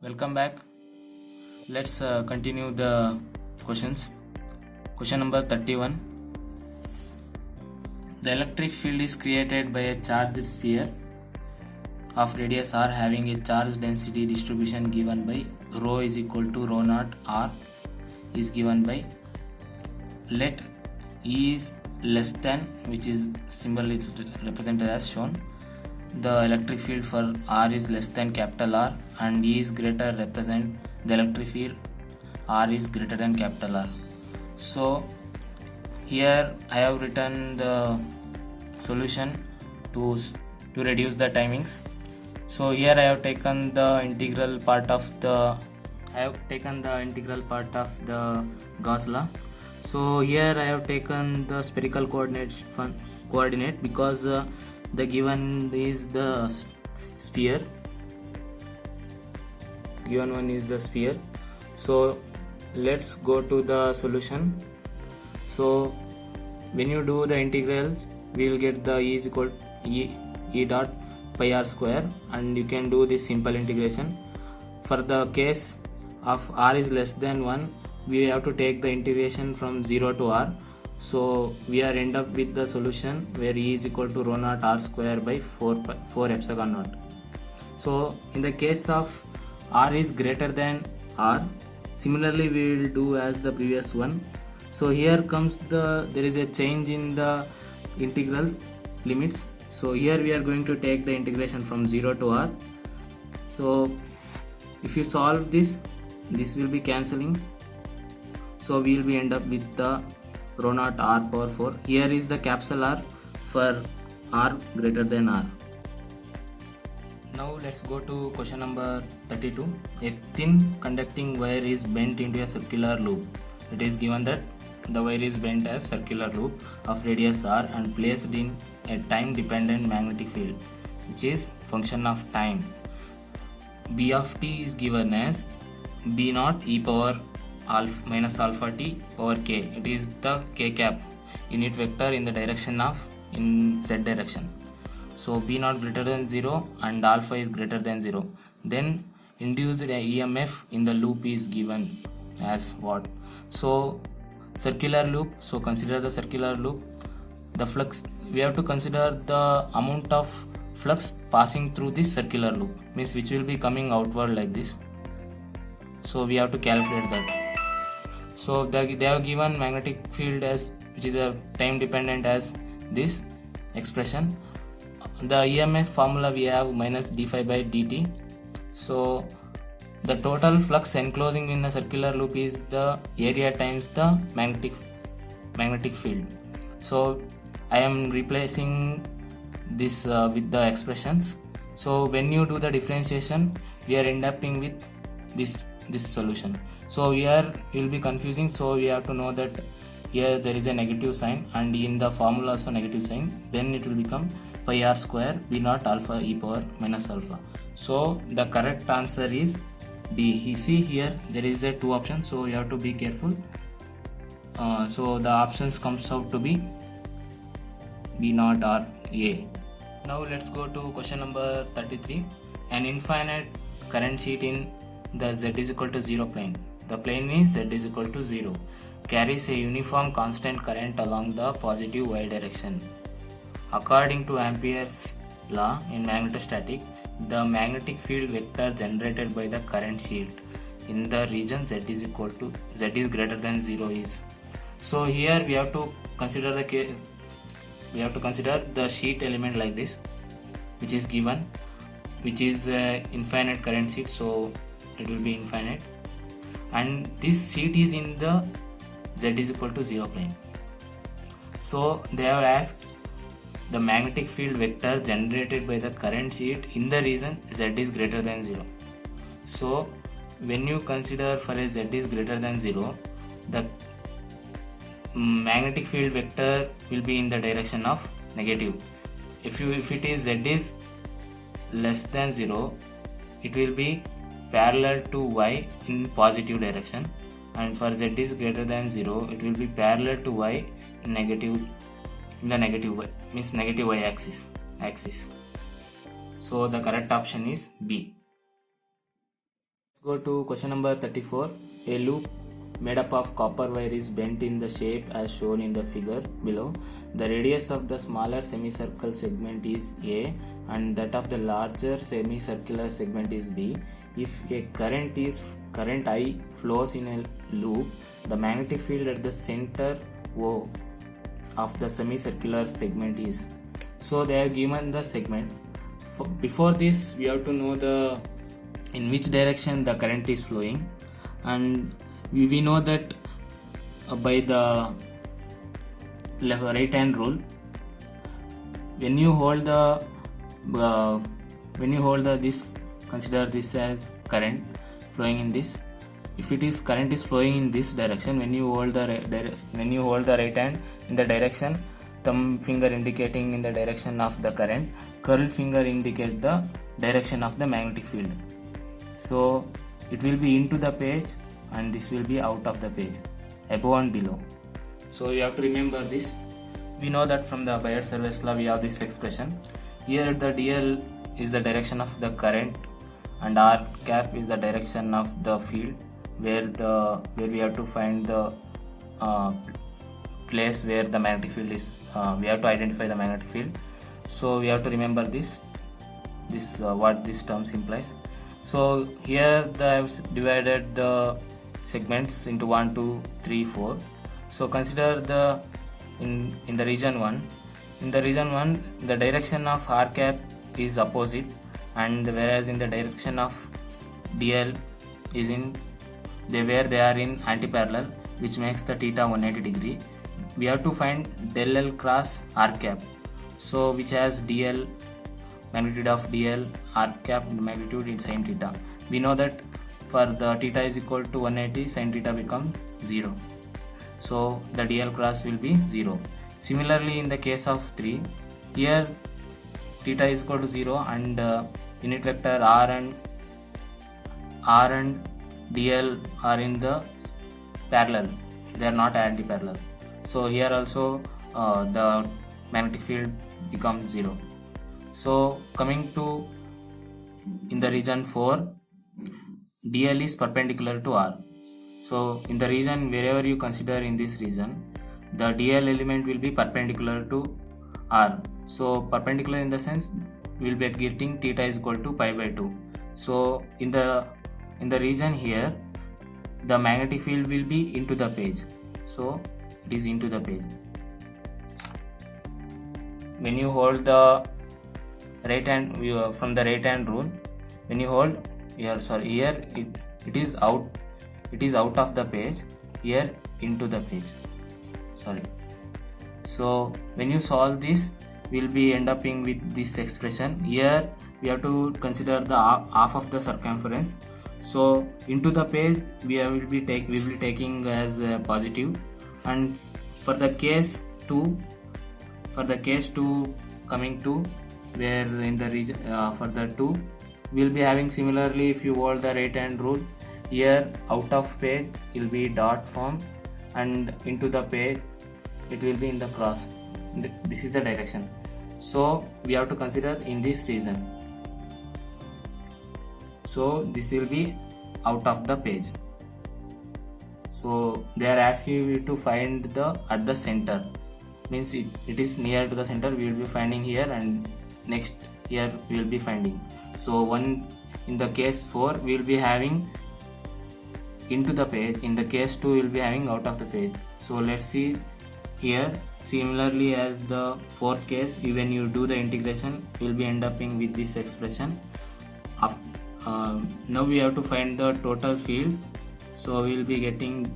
Welcome back. Let's continue the questions. Question number 31. The electric field is created by a charged sphere of radius r having a charge density distribution given by rho is equal to rho naught r is given by let E is less than, which is symbol is represented as shown. The electric field for R is less than capital R and E is greater, represent the electric field R is greater than capital R. So here I have written the solution to reduce the timings. So here I have taken the integral part of the Gauss law. So here I have taken the spherical coordinate because the given is the sphere. Given one is the sphere. So let's go to the solution. So when you do the integral, we will get the E is equal to E dot pi r square, and you can do this simple integration. For the case of r is less than 1, we have to take the integration from 0 to r. So we are end up with the solution where E is equal to rho naught r square by 4 epsilon naught. So in the case of r is greater than r, similarly we will do as the previous one. So here comes there is a change in the integrals limits. So here we are going to take the integration from 0 to r. So if you solve this will be cancelling. So we will be end up with the rho naught r power 4. Here is the capital R for r greater than r. Now let's go to question number 32. A thin conducting wire is bent into a circular loop. It is given that the wire is bent as circular loop of radius r and placed in a time dependent magnetic field which is function of time. B of t is given as b naught e power alpha minus alpha t over k. It is the k cap unit vector in the direction of in z direction. So b naught greater than 0 and alpha is greater than 0. Then induced EMF in the loop is given as what? So circular loop. So consider the circular loop. The flux, we have to consider the amount of flux passing through this circular loop, means which will be coming outward like this. So we have to calculate that. So they have given magnetic field as which is a time dependent as this expression. The EMF formula we have minus d phi by dt. So the total flux enclosing in the circular loop is the area times the magnetic field. So I am replacing this with the expressions. So when you do the differentiation, we are ending with this solution. So here it will be confusing, so we have to know that here there is a negative sign and in the formula also negative sign. Then it will become pi r square b naught alpha e power minus alpha. So the correct answer is D. You see here there is a 2 options, so you have to be careful. So the options comes out to be b naught or a. Now let's go to question number 33. An infinite current sheet in the z is equal to 0 plane. The plane is z is equal to 0. Carries a uniform constant current along the positive y direction. According to Ampere's law in magnetostatic, the magnetic field vector generated by the current sheet in the region z is greater than 0 is. So here we have to consider the sheet element like this, which is given, which is infinite current sheet, so it will be infinite, and this sheet is in the z is equal to 0 plane. So they have asked the magnetic field vector generated by the current sheet in the region z is greater than 0. So when you consider for a z is greater than 0, the magnetic field vector will be in the direction of negative. If it is z is less than 0, it will be parallel to y in positive direction, and for z is greater than 0, it will be parallel to y in the negative y, means negative y axis. So the correct option is B. Go to question number 34. A loop made up of copper wire is bent in the shape as shown in the figure below. The radius of the smaller semicircle segment is A and that of the larger semicircular segment is B. If a current I flows in a loop, the magnetic field at the center O of the semicircular segment is. So they have given the segment. Before this, we have to know in which direction the current is flowing, and we know that by the right hand rule, when you hold this, consider this as current flowing in this. If it is current is flowing in this direction, when you hold the right hand in the direction, thumb finger indicating in the direction of the current, curled finger indicate the direction of the magnetic field. So it will be into the page and this will be out of the page, above and below. So you have to remember this. We know that from the Bayer-Service law we have this expression. Here the DL is the direction of the current and R cap is the direction of the field, where we have to find the place where the magnetic field is. We have to identify the magnetic field. So we have to remember this what this term implies. So here I have divided the segments into 1, 2, 3, 4. So consider in the region 1. In the region 1, the direction of R cap is opposite, and whereas in the direction of DL is where they are in anti-parallel, which makes the theta 180 degree. We have to find del L cross R cap. So which has DL, magnitude of DL, R cap magnitude in sin theta. We know that for the theta is equal to 180, sin theta becomes 0. So the DL cross will be 0. Similarly, in the case of 3, here theta is equal to 0 and unit vector R and DL are in the parallel. They are not anti-parallel. So here also the magnetic field becomes 0. So coming to in the region 4, DL is perpendicular to R. So in the region, wherever you consider in this region, the DL element will be perpendicular to R. So perpendicular in the sense we will be getting theta is equal to pi by 2. So in the region here, the magnetic field will be into the page. So it is into the page. When you hold the right hand from the right hand rule, when you hold here, it is out of the page, here into the page. So when you solve this, we'll be end up with this expression. Here we have to consider the half of the circumference. So into the page we will be taking as positive, and for the case 2 coming to where in the region for the 2, we'll be having similarly. If you hold the right hand rule, here out of page will be dot form and into the page it will be in the cross. This is the direction. So we have to consider in this region. So this will be out of the page. So they are asking you to find at the center, means it is near to the center. We will be finding here, and next here we will be finding. So in the case 4 we will be having into the page. In the case 2 we will be having out of the page. So let's see here. Similarly as the fourth case, when you do the integration, you will be end up with this expression. Now we have to find the total field. So we will be getting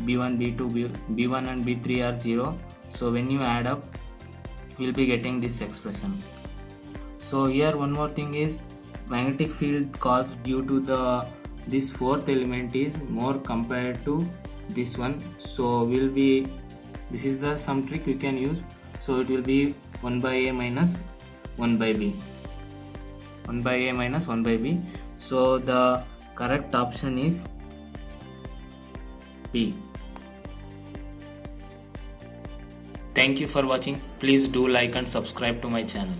B1, B2, B1 and B3 are 0. So when you add up, we will be getting this expression. So here one more thing is, magnetic field caused due to this fourth element is more compared to this one. So this is the some trick we can use. So it will be 1 by A minus 1 by B. 1 by A minus 1 by B. So the correct option is B. Thank you for watching. Please do like and subscribe to my channel.